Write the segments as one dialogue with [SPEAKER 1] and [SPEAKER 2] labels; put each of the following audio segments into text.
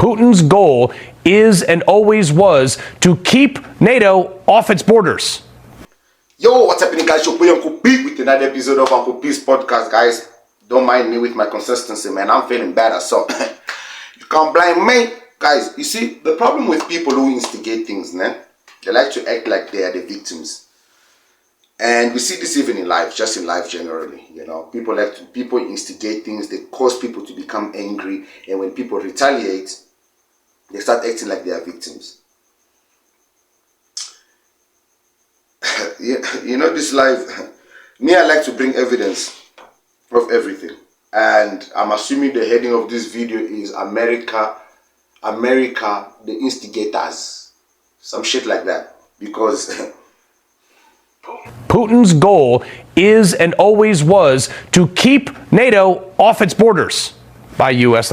[SPEAKER 1] Putin's goal is and always was to keep NATO off its borders.
[SPEAKER 2] Yo, what's happening, guys? Your boy Uncle P with another episode of Uncle P's podcast, guys. Don't mind me with my consistency, man. I'm feeling better, so you can't blame me. Guys, you see, the problem with people who instigate things, man, they like to act like they are the victims. And we see this even in life, just in life generally. You know, people instigate things, they cause people to become angry, and when people retaliate, they start acting like they are victims. You know, this life, me, I like to bring evidence of everything. And I'm assuming the heading of this video is America, the instigators. Some shit like that. Because
[SPEAKER 1] Putin's goal is and always was to keep NATO off its borders. By US,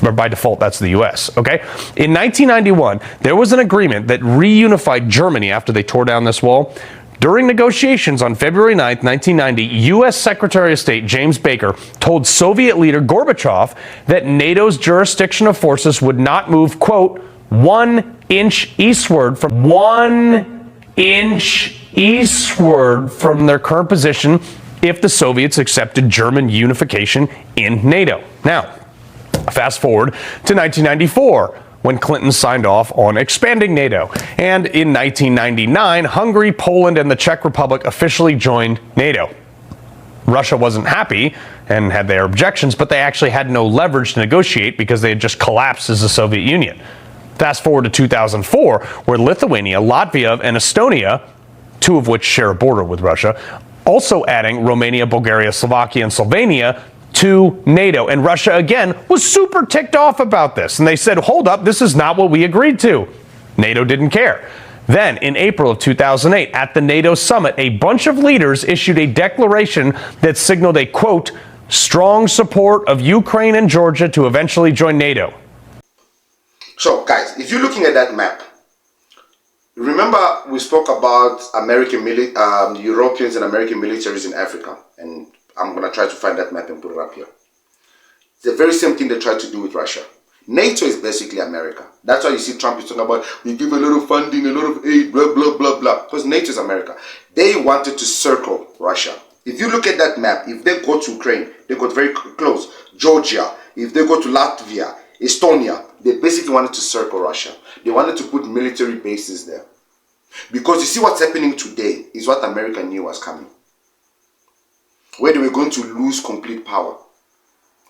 [SPEAKER 1] or by default, that's the US, okay? In 1991, there was an agreement that reunified Germany after they tore down this wall. During negotiations on February 9th, 1990, US Secretary of State James Baker told Soviet leader Gorbachev that NATO's jurisdiction of forces would not move, quote, 1 inch eastward from their current position if the Soviets accepted German unification in NATO. Now, fast forward to 1994, when Clinton signed off on expanding NATO. And in 1999, Hungary, Poland, and the Czech Republic officially joined NATO. Russia wasn't happy and had their objections, but they actually had no leverage to negotiate because they had just collapsed as the Soviet Union. Fast forward to 2004, where Lithuania, Latvia, and Estonia, two of which share a border with Russia, also adding Romania, Bulgaria, Slovakia, and Slovenia to NATO. And Russia, again, was super ticked off about this. And they said, hold up, this is not what we agreed to. NATO didn't care. Then, in April of 2008, at the NATO summit, a bunch of leaders issued a declaration that signaled a, quote, strong support of Ukraine and Georgia to eventually join NATO.
[SPEAKER 2] So, guys, if you're looking at that map, remember we spoke about Europeans and American militaries in Africa, and I'm going to try to find that map and put it up here. It's the very same thing they tried to do with Russia. NATO is basically America. That's why you see Trump is talking about, we give a lot of funding, a lot of aid, blah, blah, blah, blah, because NATO is America. They wanted to circle Russia. If you look at that map, if they go to Ukraine, they got very close. Georgia, if they go to Latvia, Estonia, they basically wanted to circle Russia. They wanted to put military bases there. Because you see what's happening today is what America knew was coming. Where they were going to lose complete power.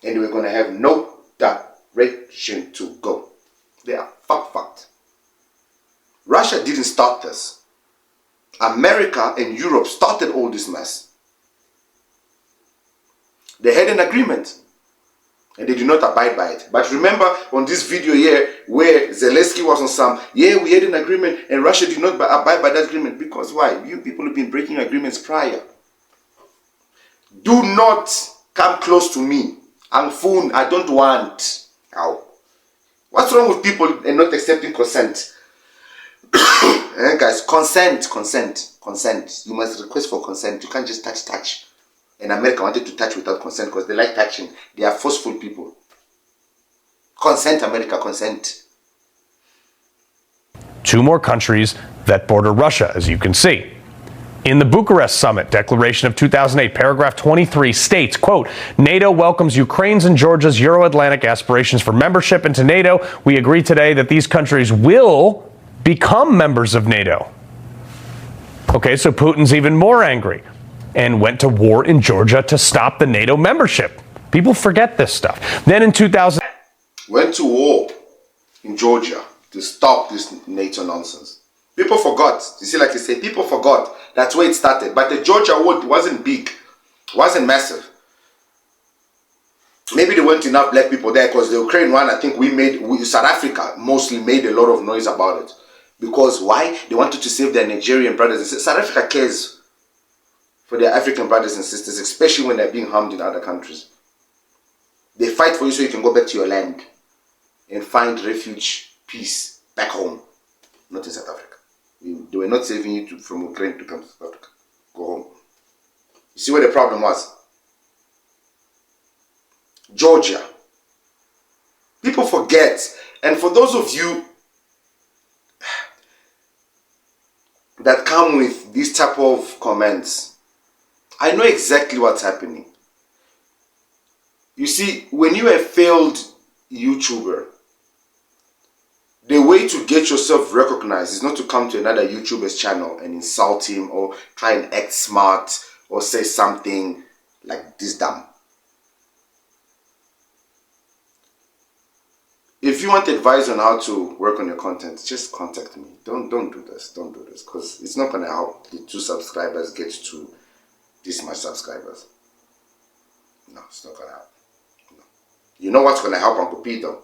[SPEAKER 2] And they were going to have no direction to go. They are fucked. Russia didn't start this. America and Europe started all this mess. They had an agreement. And they did not abide by it. But remember on this video here where Zelensky was on some, we had an agreement and Russia did not abide by that agreement. Because why? You people have been breaking agreements prior. Do not come close to me. I'm full. I don't want. Ow. What's wrong with people and not accepting consent? Guys, consent. You must request for consent. You can't just touch. And America wanted to touch without consent because they like touching. They are forceful people. Consent, America, consent.
[SPEAKER 1] Two more countries that border Russia, as you can see. In the Bucharest Summit Declaration of 2008, paragraph 23 states, quote, NATO welcomes Ukraine's and Georgia's Euro-Atlantic aspirations for membership into NATO. We agree today that these countries will become members of NATO. Okay, so Putin's even more angry and went to war in Georgia to stop the NATO membership. People forget this stuff. Then in 2000...
[SPEAKER 2] went to war in Georgia to stop this NATO nonsense. People forgot. You see, like you say, people forgot. That's where it started. But the Georgia war wasn't big. Wasn't massive. Maybe there weren't enough black people there because the Ukraine one, I think South Africa mostly made a lot of noise about it. Because why? They wanted to save their Nigerian brothers and sisters. South Africa cares for their African brothers and sisters, especially when they're being harmed in other countries. They fight for you so you can go back to your land and find refuge, peace, back home. Not in South Africa. They were not saving you from Ukraine to come to South Africa. Go home. You see where the problem was? Georgia. People forget And for those of you that come with this type of comments, I know exactly what's happening. You see, when you're a failed YouTuber, the way to get yourself recognized is not to come to another YouTuber's channel and insult him or try and act smart or say something like this dumb. If you want advice on how to work on your content, just contact me. Don't do this. Don't do this, because it's not going to help the 2 subscribers get to this much subscribers. No, it's not going to help. No. You know what's going to help Uncle P though?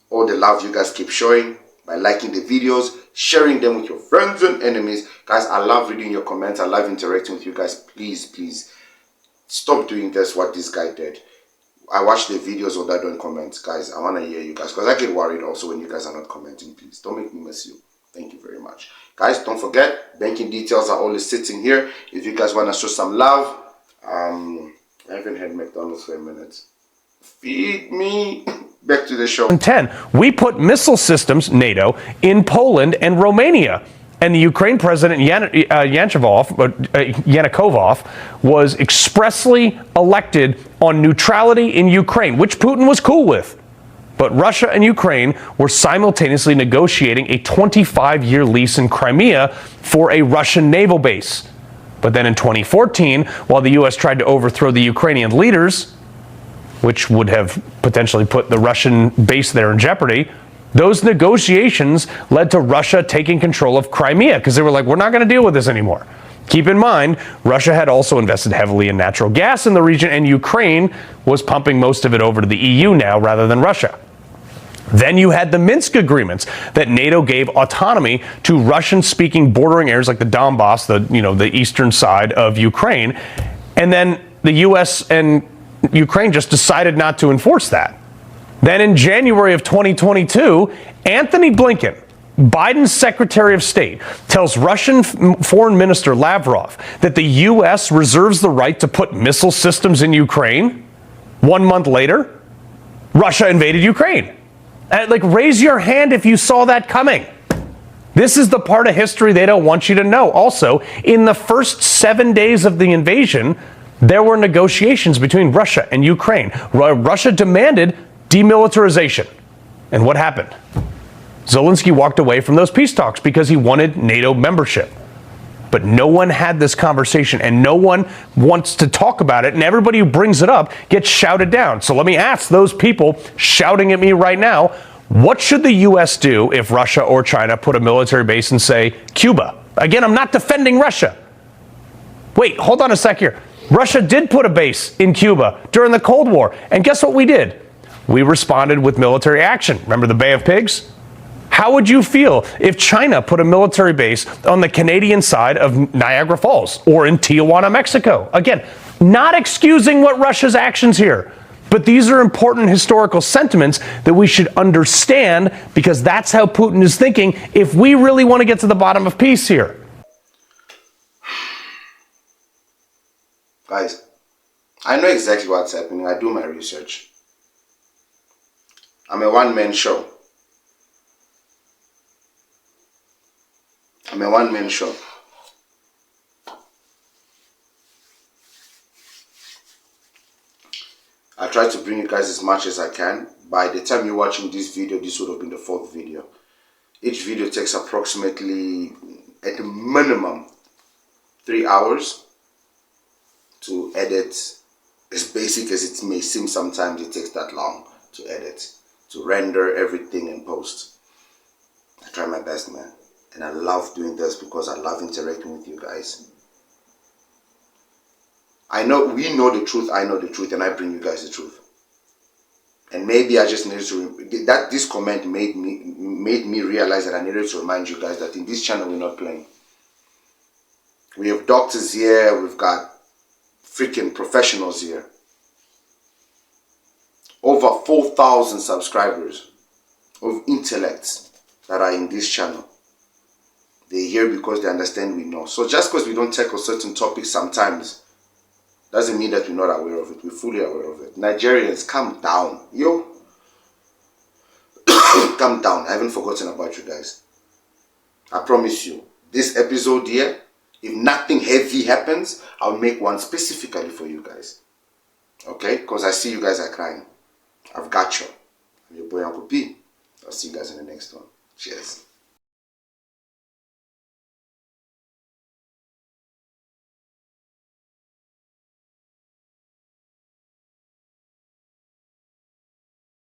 [SPEAKER 2] All the love you guys keep showing by liking the videos, sharing them with your friends and enemies. Guys, I love reading your comments. I love interacting with you guys. Please, stop doing this, what this guy did. I watch the videos of that, don't comment. Guys, I want to hear you guys, because I get worried also when you guys are not commenting. Please, don't make me miss you. Thank you very much. Guys, don't forget, banking details are always sitting here. If you guys want to show some love, I haven't had McDonald's for a minute. Feed me. Back to the show.
[SPEAKER 1] In 2010, we put missile systems, NATO, in Poland and Romania. And the Ukraine president, Yanukovych, was expressly elected on neutrality in Ukraine, which Putin was cool with. But Russia and Ukraine were simultaneously negotiating a 25-year lease in Crimea for a Russian naval base. But then in 2014, while the U.S. tried to overthrow the Ukrainian leaders, which would have potentially put the Russian base there in jeopardy, those negotiations led to Russia taking control of Crimea, because they were like, we're not going to deal with this anymore. Keep in mind, Russia had also invested heavily in natural gas in the region, and Ukraine was pumping most of it over to the EU now rather than Russia. Then you had the Minsk agreements that NATO gave autonomy to Russian-speaking bordering areas like the Donbass, the eastern side of Ukraine. And then the U.S. and Ukraine just decided not to enforce that. Then in January of 2022, Anthony Blinken, Biden's Secretary of State, tells Russian Foreign Minister Lavrov that the U.S. reserves the right to put missile systems in Ukraine. 1 month later, Russia invaded Ukraine. Raise your hand if you saw that coming. This is the part of history they don't want you to know. Also, in the first 7 days of the invasion, there were negotiations between Russia and Ukraine. Russia demanded demilitarization. And what happened? Zelensky walked away from those peace talks because he wanted NATO membership. But no one had this conversation, and no one wants to talk about it, and everybody who brings it up gets shouted down. So let me ask those people shouting at me right now, what should the U.S. do if Russia or China put a military base in, say, Cuba? Again, I'm not defending Russia. Wait, hold on a sec here. Russia did put a base in Cuba during the Cold War, and guess what we did? We responded with military action. Remember the Bay of Pigs? How would you feel if China put a military base on the Canadian side of Niagara Falls or in Tijuana, Mexico? Again, not excusing what Russia's actions here, but these are important historical sentiments that we should understand, because that's how Putin is thinking if we really want to get to the bottom of peace here.
[SPEAKER 2] Guys, I know exactly what's happening. I do my research. I'm a one-man show. I'm a one-man show. I try to bring you guys as much as I can. By the time you're watching this video, this would have been the 4th video. Each video takes approximately, at the minimum, 3 hours to edit. As basic as it may seem, sometimes it takes that long to edit, to render everything and post. I try my best, man. And I love doing this because I love interacting with you guys. We know the truth, I know the truth, and I bring you guys the truth. And maybe I just needed to, this comment made me realize that I needed to remind you guys that in this channel we're not playing. We have doctors here, we've got freaking professionals here. Over 4,000 subscribers of intellects that are in this channel. They're here because they understand we know. So just because we don't tackle certain topics sometimes, doesn't mean that we're not aware of it. We're fully aware of it. Nigerians, calm down. Yo. come down. I haven't forgotten about you guys. I promise you. This episode here, if nothing heavy happens, I'll make one specifically for you guys. Okay? Because I see you guys are crying. I've got you. I'm your boy Uncle P. I'll see you guys in the next one. Cheers.